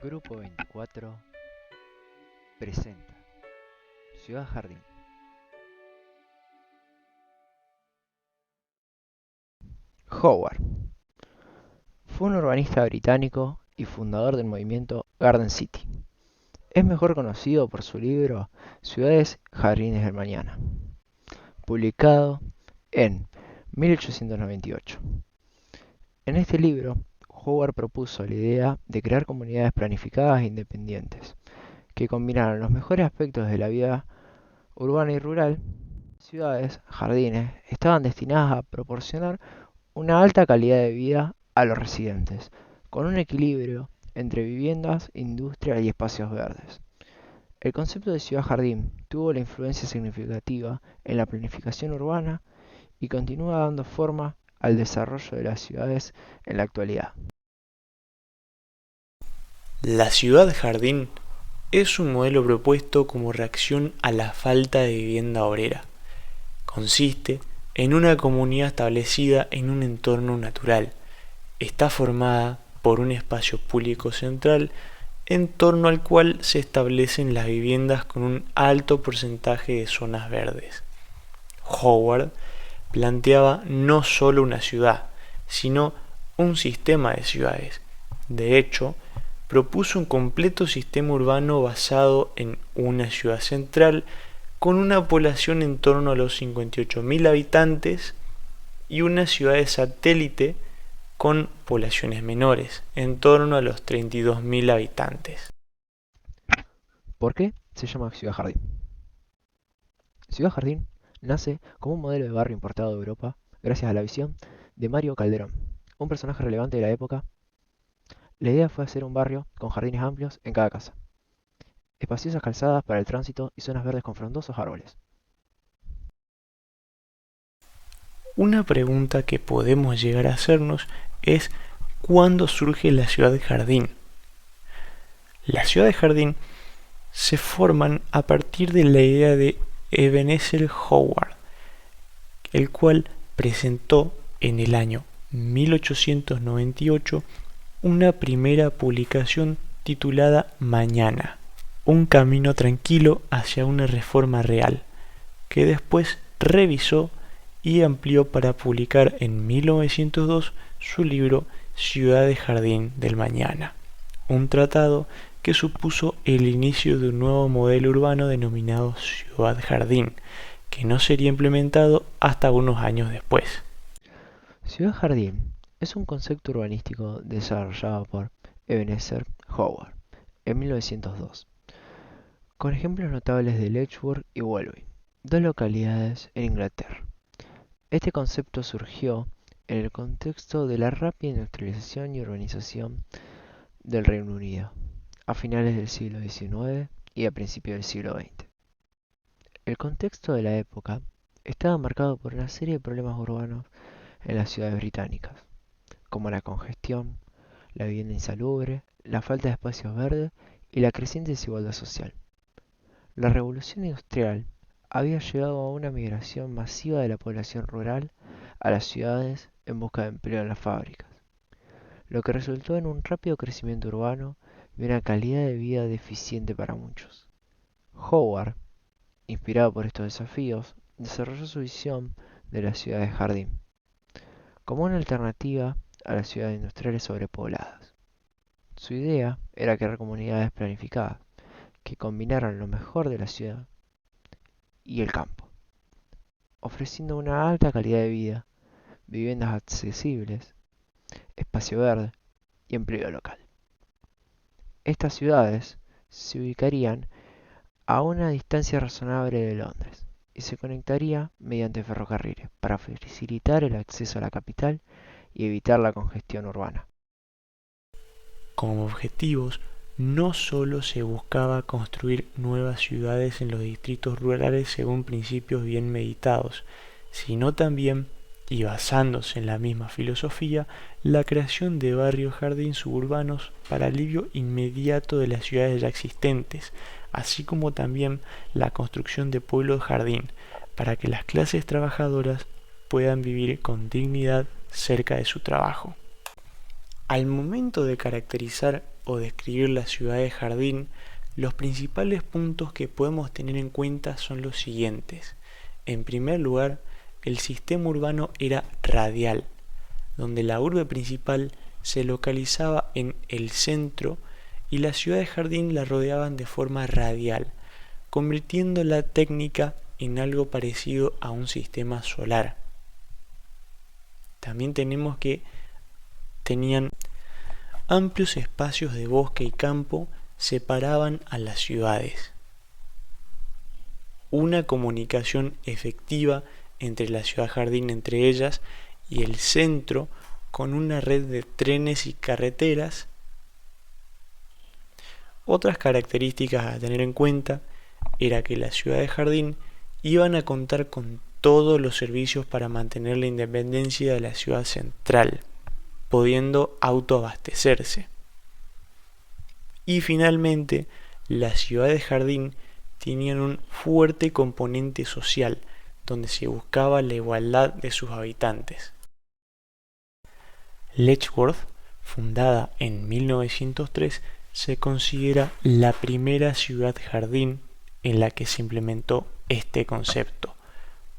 Grupo 24 presenta Ciudad Jardín. Howard fue un urbanista británico y fundador del movimiento Garden City. Es mejor conocido por su libro Ciudades Jardines del Mañana, publicado en 1898. En este libro, Howard propuso la idea de crear comunidades planificadas e independientes, que combinaran los mejores aspectos de la vida urbana y rural. Ciudades, jardines, estaban destinadas a proporcionar una alta calidad de vida a los residentes, con un equilibrio entre viviendas, industria y espacios verdes. El concepto de ciudad-jardín tuvo la influencia significativa en la planificación urbana y continúa dando forma al desarrollo de las ciudades en la actualidad. La ciudad-jardín es un modelo propuesto como reacción a la falta de vivienda obrera. Consiste en una comunidad establecida en un entorno natural. Está formada por un espacio público central en torno al cual se establecen las viviendas con un alto porcentaje de zonas verdes. Howard planteaba no solo una ciudad, sino un sistema de ciudades. De hecho, propuso un completo sistema urbano basado en una ciudad central con una población en torno a los 58.000 habitantes y una ciudad de satélite con poblaciones menores, en torno a los 32.000 habitantes. ¿Por qué se llama Ciudad Jardín? Ciudad Jardín nace como un modelo de barrio importado de Europa gracias a la visión de Mario Calderón, un personaje relevante de la época. La idea fue hacer un barrio con jardines amplios en cada casa, espaciosas calzadas para el tránsito y zonas verdes con frondosos árboles. Una pregunta que podemos llegar a hacernos es ¿cuándo surge la ciudad de jardín? Las ciudades jardín se forman a partir de la idea de Ebenezer Howard, el cual presentó en el año 1898 una primera publicación titulada Mañana, un camino tranquilo hacia una reforma real, que después revisó y amplió para publicar en 1902 su libro Ciudades Jardín del Mañana, un tratado que supuso el inicio de un nuevo modelo urbano denominado Ciudad Jardín, que no sería implementado hasta unos años después. Ciudad Jardín es un concepto urbanístico desarrollado por Ebenezer Howard en 1902, con ejemplos notables de Letchworth y Welby, dos localidades en Inglaterra. Este concepto surgió en el contexto de la rápida industrialización y urbanización del Reino Unido a finales del siglo XIX y a principios del siglo XX. El contexto de la época estaba marcado por una serie de problemas urbanos en las ciudades británicas, como la congestión, la vivienda insalubre, la falta de espacios verdes y la creciente desigualdad social. La revolución industrial había llevado a una migración masiva de la población rural a las ciudades en busca de empleo en las fábricas, lo que resultó en un rápido crecimiento urbano y una calidad de vida deficiente para muchos. Howard, inspirado por estos desafíos, desarrolló su visión de las ciudades jardín como una alternativa a las ciudades industriales sobrepobladas. Su idea era crear comunidades planificadas que combinaran lo mejor de la ciudad y el campo, ofreciendo una alta calidad de vida, viviendas accesibles, espacio verde y empleo local. Estas ciudades se ubicarían a una distancia razonable de Londres y se conectaría mediante ferrocarriles para facilitar el acceso a la capital y evitar la congestión urbana. Como objetivos, no solo se buscaba construir nuevas ciudades en los distritos rurales según principios bien meditados, sino también, y basándose en la misma filosofía, la creación de barrios jardín suburbanos para alivio inmediato de las ciudades ya existentes, así como también la construcción de pueblos jardín, para que las clases trabajadoras puedan vivir con dignidad cerca de su trabajo. Al momento de caracterizar o describir la ciudad de Jardín, los principales puntos que podemos tener en cuenta son los siguientes. En primer lugar, el sistema urbano era radial, donde la urbe principal se localizaba en el centro y la ciudad de Jardín la rodeaban de forma radial, convirtiendo la técnica en algo parecido a un sistema solar. También tenemos que tenían amplios espacios de bosque y campo separaban a las ciudades. Una comunicación efectiva entre la ciudad jardín entre ellas y el centro con una red de trenes y carreteras. Otras características a tener en cuenta era que la ciudad de Jardín iban a contar con todos los servicios para mantener la independencia de la ciudad central, pudiendo autoabastecerse. Y finalmente, las ciudades de Jardín tenían un fuerte componente social, donde se buscaba la igualdad de sus habitantes. Letchworth, fundada en 1903, se considera la primera ciudad jardín en la que se implementó este concepto.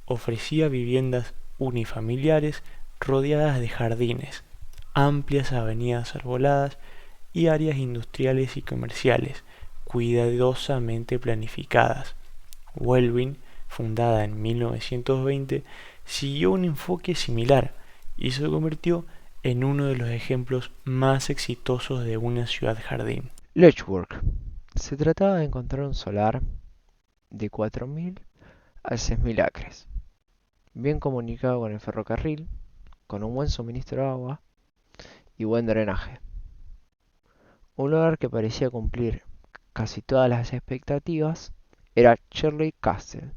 Ofrecía viviendas unifamiliares rodeadas de jardines, amplias avenidas arboladas y áreas industriales y comerciales cuidadosamente planificadas. Welwyn, fundada en 1920, siguió un enfoque similar y se convirtió en uno de los ejemplos más exitosos de una ciudad jardín. Letchworth. Se trataba de encontrar un solar de 4.000 a 6.000 acres, bien comunicado con el ferrocarril, con un buen suministro de agua y buen drenaje. Un lugar que parecía cumplir casi todas las expectativas era Shirley Castle,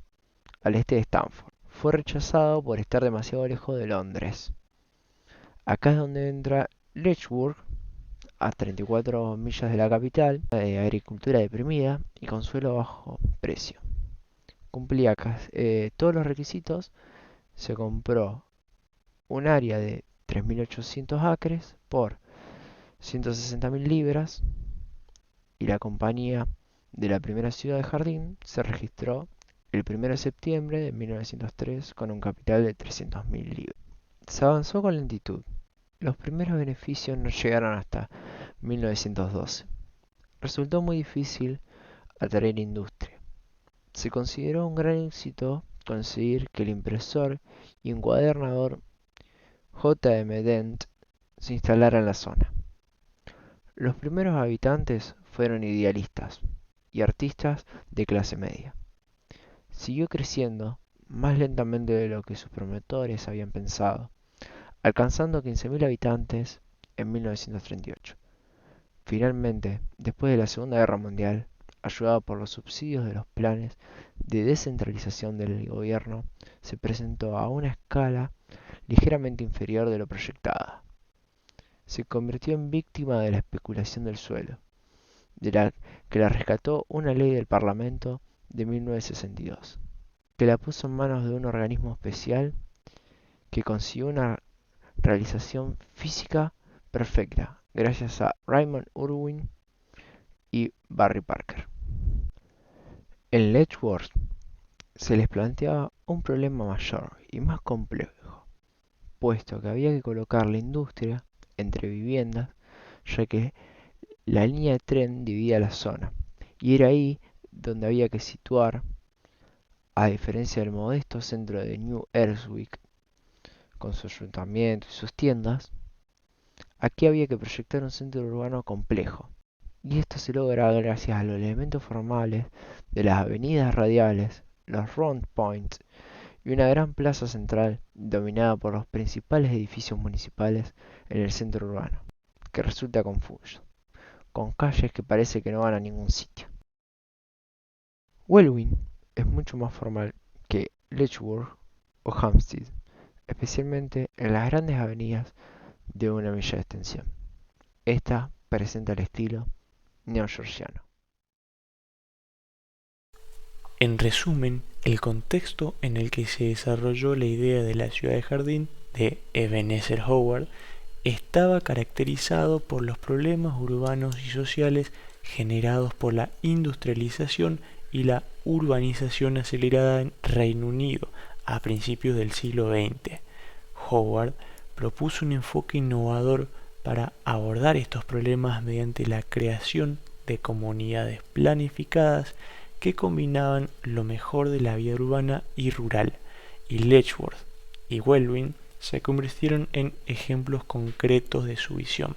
al este de Stamford. Fue rechazado por estar demasiado lejos de Londres. Acá es donde entra Letchworth, a 34 millas de la capital, de agricultura deprimida y con suelo bajo precio. Cumplía todos los requisitos. Se compró un área de 3.800 acres por 160.000 libras y la compañía de la primera ciudad de Jardín se registró el 1 de septiembre de 1903 con un capital de 300.000 libras. Se avanzó con lentitud. Los primeros beneficios no llegaron hasta 1912. Resultó muy difícil atraer industria. Se consideró un gran éxito conseguir que el impresor y encuadernador J. M. Dent se instalara en la zona. Los primeros habitantes fueron idealistas y artistas de clase media. Siguió creciendo más lentamente de lo que sus promotores habían pensado, alcanzando 15.000 habitantes en 1938. Finalmente, después de la Segunda Guerra Mundial, ayudado por los subsidios de los planes de descentralización del gobierno, se presentó a una escala ligeramente inferior de lo proyectada. Se convirtió en víctima de la especulación del suelo, de la que la rescató una ley del Parlamento de 1962, que la puso en manos de un organismo especial que consiguió una realización física perfecta gracias a Raymond Urwin y Barry Parker. En Letchworth se les planteaba un problema mayor y más complejo, puesto que había que colocar la industria entre viviendas, ya que la línea de tren dividía la zona, y era ahí donde había que situar, a diferencia del modesto centro de New Erswick, con su ayuntamiento y sus tiendas, aquí había que proyectar un centro urbano complejo, y esto se logra gracias a los elementos formales de las avenidas radiales, los round points y una gran plaza central dominada por los principales edificios municipales en el centro urbano, que resulta confuso, con calles que parece que no van a ningún sitio. Welwyn es mucho más formal que Letchworth o Hampstead, especialmente en las grandes avenidas de una milla de extensión. Esta presenta el estilo neogeorgiano. En resumen, el contexto en el que se desarrolló la idea de la ciudad de jardín de Ebenezer Howard estaba caracterizado por los problemas urbanos y sociales generados por la industrialización y la urbanización acelerada en Reino Unido a principios del siglo XX. Howard propuso un enfoque innovador para abordar estos problemas mediante la creación de comunidades planificadas que combinaban lo mejor de la vida urbana y rural, y Letchworth y Welwyn se convirtieron en ejemplos concretos de su visión.